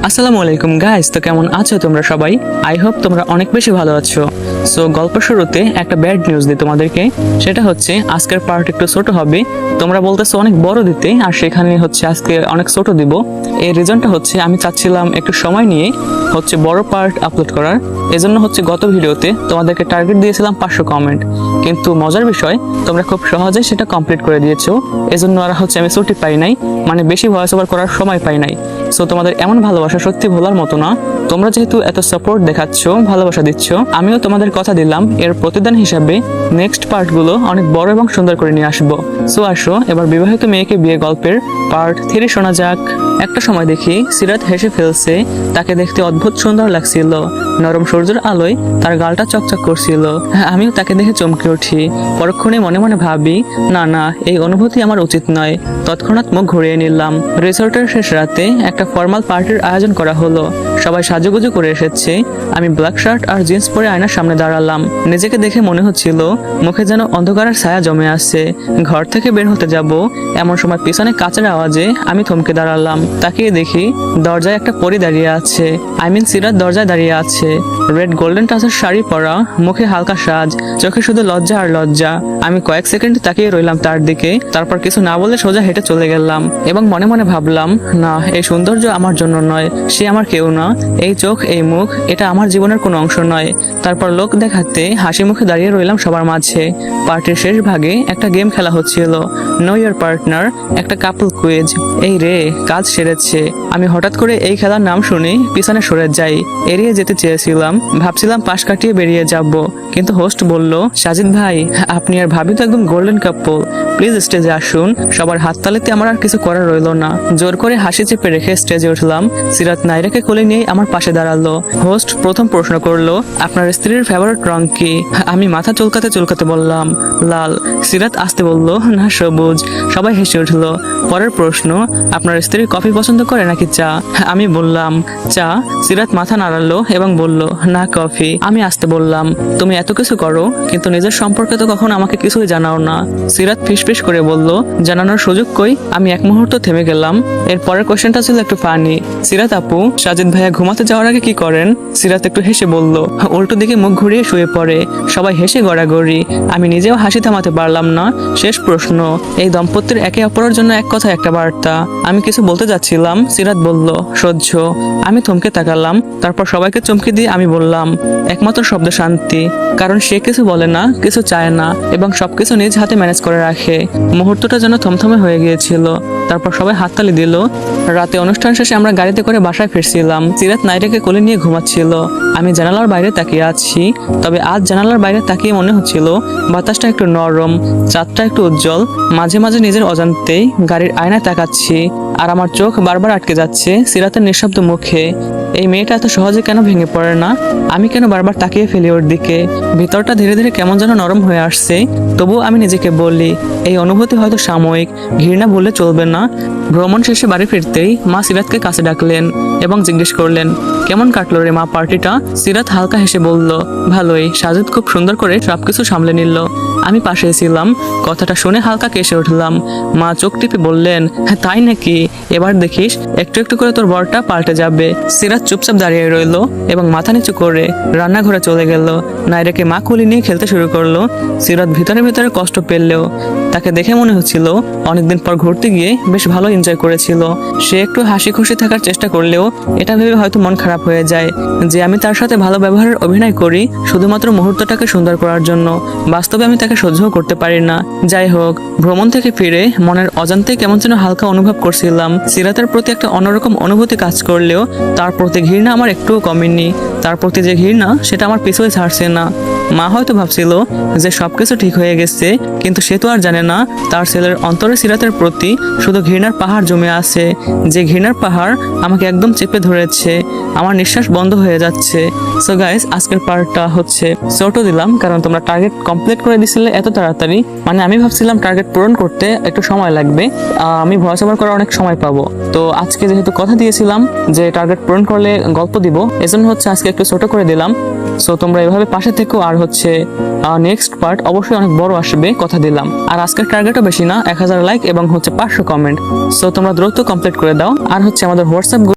আসসালামু আলাইকুম গাইস, তো কেমন আছো তোমরা সবাই? আই হোপ তোমরা অনেক বেশি ভালো আছো। সো গল্প শুরুতে একটা ব্যাড নিউজ দিই তোমাদেরকে। সেটা হচ্ছে আজকের পার্ট একটু ছোট হবে। তোমরা বলতেছো অনেক বড় দিতে, আর সেখানে হচ্ছে আজকে অনেক ছোট দিব। এই রিজনটা হচ্ছে আমি চাচ্ছিলাম একটু সময় নিয়ে হচ্ছে বড় পার্ট আপলোড করার। এজন্য হচ্ছে গত ভিডিওতে তোমাদেরকে টার্গেট দিয়েছিলাম 500 কমেন্ট, কিন্তু মজার বিষয় তোমরা খুব সহজেই সেটা কমপ্লিট করে দিয়েছো। এজন্য আর হচ্ছে আমি ছুটি পাই নাই, মানে বেশি ভয়েস ওভার করার সময় পাই নাই। সো তোমাদের এমন ভালোবাসা সত্যি ভোলার মতো না। তোমরা যেহেতু এত সাপোর্ট দেখাচ্ছ, ভালোবাসা দিচ্ছ, আমিও তোমাদের কথা দিলাম এর প্রতিদান হিসাবে নেক্সট পার্টগুলো অনেক বড় এবং সুন্দর করে নিয়ে আসবো। সো আসো এবার বিবাহিত মেয়েকে বিয়ে গল্পের পার্ট 3 শোনা যাক। একটা সময় দেখি সিরাত হেসে ফেলছে। তাকে দেখতে অদ্ভুত সুন্দর লাগছিল। নরম সূর্যের আলোয় তার গালটা চকচক করছিল। আমিও তাকে দেখে চমকে উঠি। পরক্ষণে মনে মনে ভাবি, না না, এই অনুভূতি আমার উচিত নয়। তৎক্ষণাৎ মুখ ঘুরিয়ে নিলাম। রিসোর্টের শেষ রাতে একটা ফর্মাল পার্টির আয়োজন করা হলো। সবাই সাজুগুজু করে এসেছে। আমি ব্ল্যাক শার্ট আর জিন্স পরে আয়নার সামনে দাঁড়ালাম। নিজেকে দেখে মনে হচ্ছিল মুখে যেন অন্ধকারের ছায়া জমে আছে। ঘর থেকে বের হতে যাব এমন সময় পিছনে কাচের আওয়াজে আমি থমকে দাঁড়ালাম। তাকিয়ে দেখি দরজায় একটা পরী দাঁড়িয়ে আছে। সিরাত দরজায় দাঁড়িয়ে আছে। রেড গোল্ডেন টাচের শাড়ি পরা, মুখে হালকা সাজ, চোখে শুধু লজ্জা আর লজ্জা। আমি কয়েক সেকেন্ড তাকিয়ে রইলাম তার দিকে, তারপর কিছু না বলে সোজা হেঁটে চলে গেলাম এবং মনে মনে ভাবলাম, না, এই সৌন্দর্য আমার জন্য নয়, সে আমার কেউ না। এই চোখ, এই মুখ, এটা আমার জীবনের কোনো অংশ নয়। তারপর লোক দেখাতে হাসি মুখে দাঁড়িয়ে রইলাম সবার মাঝে। পার্টির শেষ ভাগে একটা গেম খেলা হচ্ছিল, নো ইয়োর পার্টনার, একটা কাপল কুইজ। এই রে, কাজ সেরেছে। আমি হঠাৎ করে এই খেলার নাম শুনে পিছনে সরে যাই। এড়িয়ে যেতে চেয়েছিলাম, ভাবছিলাম পাশ কাটিয়ে বেরিয়ে যাব, কিন্তু হোস্ট বলল, সাজিদ ভাই, আপনি আর ভাবি তো একদম গোল্ডেন কাপল, প্লিজ স্টেজে আসুন। সবার হাততালিতে আমার আর কিছু করার রইল না। জোর করে হাসি চেপে রেখে স্টেজে উঠলাম। সিরাত নাইরাকে কোলে নিয়ে আমার পাশে দাঁড়ালো। হোস্ট প্রথম প্রশ্ন করলো, আপনার স্ত্রীর ফেভারিট রং কি? আমি মাথা চুলকাতে চুলকাতে বললাম, লাল। সিরাত আসতে বলল, না, সবুজ। সবাই হেসে উঠলো। পরের প্রশ্ন, আপনার স্ত্রী কফি পছন্দ করে নাকি চা? আমি বললাম চা। সিরাত মাথা নাড়ালো এবং বলল, না, কফি। আমি আসতে বললাম, তুমি এত কিছু করো কিন্তু নিজের সম্পর্কে তো কখনো আমাকে কিছুই জানাও না। সিরাত ফিসফিস করে বলল, জানানোর সুযোগ কই? আমি এক মুহূর্ত থেমে গেলাম। এর পরের কোশ্চেনটা ছিল একটু ফানি। সিরাত আপু, সাজিদ ভাইয়া ঘুমাতে যাওয়ার আগে কি করেন? সিরাত একটু হেসে বলল, উল্টো দিকে মুখ ঘুরিয়ে শুয়ে পড়ে। সবাই হেসে গড়াগড়ি। আমি নিজেও হাসি থামাতে পারলাম না। শেষ প্রশ্ন, এই দম্পতির একে অপরের জন্য এক কথা একটা বার্তা। আমি কিছু বলতে যাচ্ছিলাম, সিরাত বলল, সহ্য। আমি থমকে তাকালাম। তারপর সবাইকে চমকে দিয়ে আমি বললাম, একমাত্র শব্দ শান্তি। কারণ সে কিছু বলে না, কিছু চায় না, এবং সবকিছু নিজ হাতে ম্যানেজ করে রাখে। মুহূর্তটা যেন থমথমে হয়ে গিয়েছিল। তারপর সবাই হাততালি দিল। রাতে অনুষ্ঠান শেষে আমরা গাড়িতে করে বাসায় ফিরছিলাম। সিরাত নাইরাকে কোলে নিয়ে ঘুমাচ্ছিল। আমি জানালার বাইরে তাকিয়ে আছি। তবে আজ জানালার বাইরে তাকিয়ে মনে হচ্ছিল বাতাসটা একটু নরম, চাঁদটা একটু উজ্জ্বল। মাঝে মাঝে নিজের অজান্তেই গাড়ির আয়নায় তাকাচ্ছি, আর আমার চোখ বারবার আটকে যাচ্ছে সিরাতের নিঃশব্দ মুখে। এই মেয়েটা এত সহজে কেন ভেঙে পড়ে না? আমি কেন বারবার তাকিয়ে ফেলি ওর দিকে? ভিতরটা ধীরে ধীরে কেমন যেন নরম হয়ে আসছে। তবুও আমি নিজেকে বলি, এই অনুভূতি হয়তো সাময়িক, ঘৃণা বললে চলবে না। ভ্রমণ শেষে বাড়ি ফিরতেই মা সিরাতকে কাছে ডাকলেন এবং জিজ্ঞেস করলেন, কেমন কাটলো রে মা পার্টিটা? সিরাত হালকা হেসে বলল, ভালোই, সাজিদ খুব সুন্দর করে সবকিছু সামলে নিল। আমি পাশে ছিলাম। কথাটা শুনে হালকা কেসে উঠলাম। মা চোখ টিপে বললেন, হ্যাঁ তাই নাকি? এবার দেখিস একটু একটু করে তোর বরটা পাল্টে যাবে। সিরাত চুপচাপ দাঁড়িয়ে রইল এবং মাথা নিচু করে রান্নাঘরে চলে গেল। নাইরাকে মা কোলে নিয়ে খেলতে শুরু করলো। সিরাত ভিতরে ভিতরে কষ্ট পেলেও তাকে দেখে মনে হচ্ছিল অনেকদিন পর ঘুরতে গিয়ে বেশ ভালো এনজয় করেছিল। সে একটু হাসি খুশি থাকার চেষ্টা করলেও এটা ভেবে হয়তো মন খারাপ হয়ে যায় যে আমি তার সাথে ভালো ব্যবহারের অভিনয় করি শুধুমাত্র মুহূর্তটাকে সুন্দর করার জন্য। বাস্তবে আমি তাকে সহ্যও করতে পারি না। যাই হোক, ভ্রমণ থেকে ফিরে মনের অজান্তে কেমন যেন হালকা অনুভব করছিলাম। সিরাতের প্রতি একটা অন্যরকম অনুভূতি কাজ করলেও তার প্রতি ঘৃণা আমার একটুও কমেনি। তার প্রতি যে ঘৃণা, সেটা আমার পিছুই ছাড়ছে না। মা হয়তো ভাবছিল যে সবকিছু ঠিক হয়ে গেছে, কিন্তু সে তো আর জানে না তার ছেলের অন্তরে সিরাতের প্রতি শুধু ঘৃণার পাহাড় জমে আছে। যে ঘৃণার পাহাড় আমাকে একদম চেপে ধরেছে। আমার নিঃশ্বাস বন্ধ হয়ে যাচ্ছে। সো গাইস, আজকের পার্টটা হচ্ছে ছোট দিলাম কারণ তোমরা টার্গেট কমপ্লিট করে দিছিলে এত তাড়াতাড়ি। মানে আমি ভাবছিলাম টার্গেট পূরণ করতে একটু সময় লাগবে, আমি ভয়েস ওভার করার অনেক সময় পাবো। তো আজকে যেহেতু কথা দিয়েছিলাম যে টার্গেট পূরণ করলে গল্প দিব, এজন্য হচ্ছে আজকে একটু ছোট করে দিলাম। সো তোমরা এভাবে পাশে থেকো, আর হচ্ছে নেক্সট পার্ট অবশ্যই অনেক বড় আসবে, কথা দিলাম। আর আজকের টার্গেটও বেশি না, 1000 লাইক এবং হচ্ছে 500 কমেন্ট। সো তোমরা দ্রুত কমপ্লিট করে দাও। আর হচ্ছে আমাদের হোয়াটসঅ্যাপ